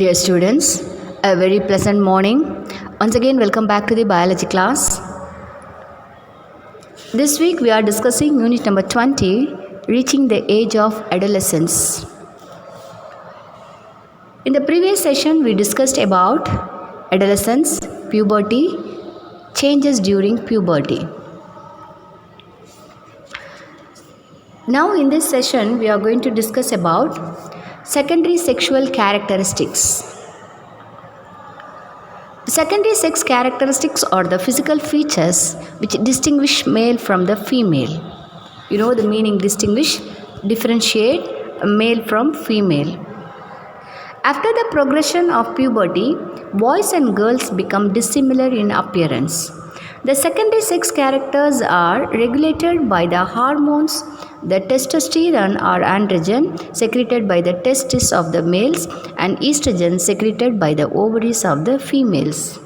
Dear students, a very pleasant morning. Once again, welcome back to the biology class. This week we are discussing unit number 20, reaching the age of adolescence. In the previous session, we discussed about adolescence, puberty, changes during puberty. Now in this session, we are going to discuss about secondary sexual characteristics. Secondary sex characteristics are the physical features which distinguish male from the female. You know the meaning distinguish, differentiate male from female. After the progression of puberty, boys and girls become dissimilar in appearance. The secondary sex characters are regulated by the hormones, the testosterone or androgen secreted by the testes of the males and estrogen secreted by the ovaries of the females.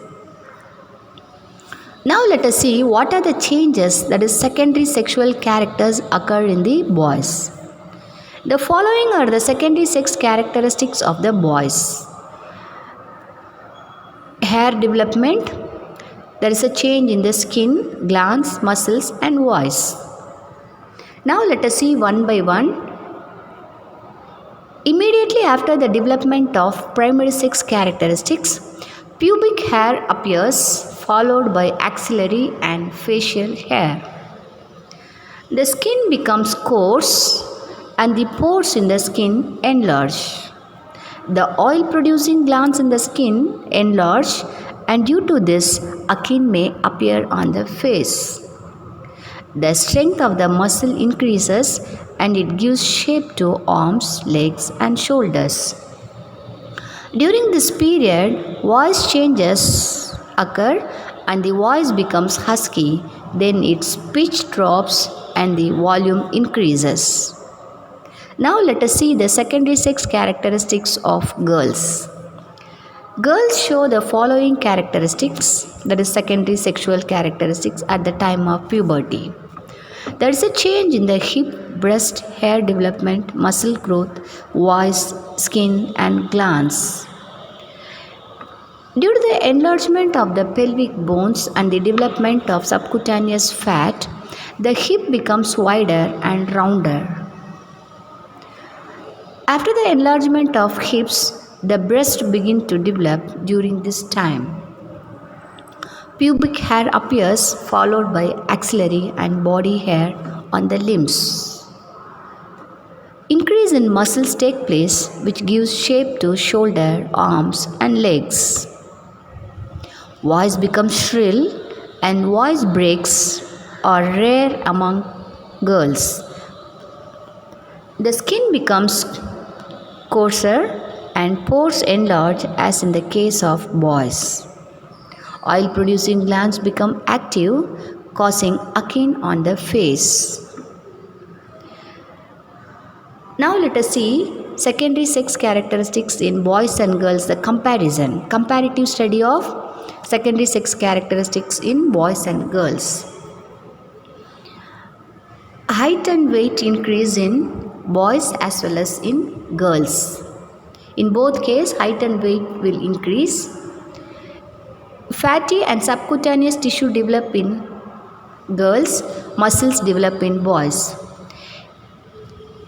Now let us see what are the changes that is secondary sexual characters occur in the boys. The following are the secondary sex characteristics of the boys. Hair development. There is a change in the skin, glands, muscles and voice. Now let us see one by one. Immediately after the development of primary sex characteristics, pubic hair appears followed by axillary and facial hair. The skin becomes coarse and the pores in the skin enlarge. The oil producing glands in the skin enlarge and due to this, acne may appear on the face. The strength of the muscle increases and it gives shape to arms, legs and shoulders. During this period, voice changes occur and the voice becomes husky, then its pitch drops and the volume increases. Now let us see the secondary sex characteristics of girls. Girls show the following characteristics, that is secondary sexual characteristics at the time of puberty. There is a change in the hip, breast, hair development, muscle growth, voice, skin and glands. Due to the enlargement of the pelvic bones and the development of subcutaneous fat, the hip becomes wider and rounder. After the enlargement of hips, the breast begins to develop during this time. Pubic hair appears followed by axillary and body hair on the limbs. Increase in muscles take place which gives shape to shoulder, arms and legs. Voice becomes shrill and voice breaks are rare among girls. The skin becomes coarser and pores enlarge as in the case of boys. Oil producing glands become active, causing acne on the face. Now let us see secondary sex characteristics in boys and girls, the comparative study of secondary sex characteristics in boys and girls. Height and weight increase in boys as well as in girls. In both cases, height and weight will increase. Fatty and subcutaneous tissue develop in girls, muscles develop in boys.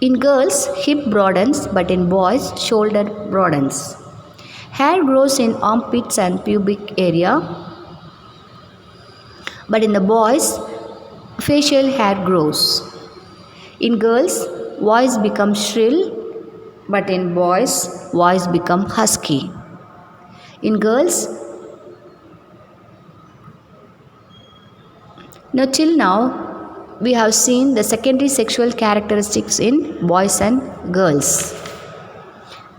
In girls, hip broadens, but in boys, shoulder broadens. Hair grows in armpits and pubic area, but in the boys, facial hair grows. In girls, voice becomes shrill, but in boys, voice becomes husky. In girls, now till now, we have seen the secondary sexual characteristics in boys and girls.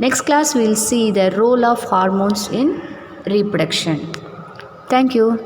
Next class, we will see the role of hormones in reproduction. Thank you.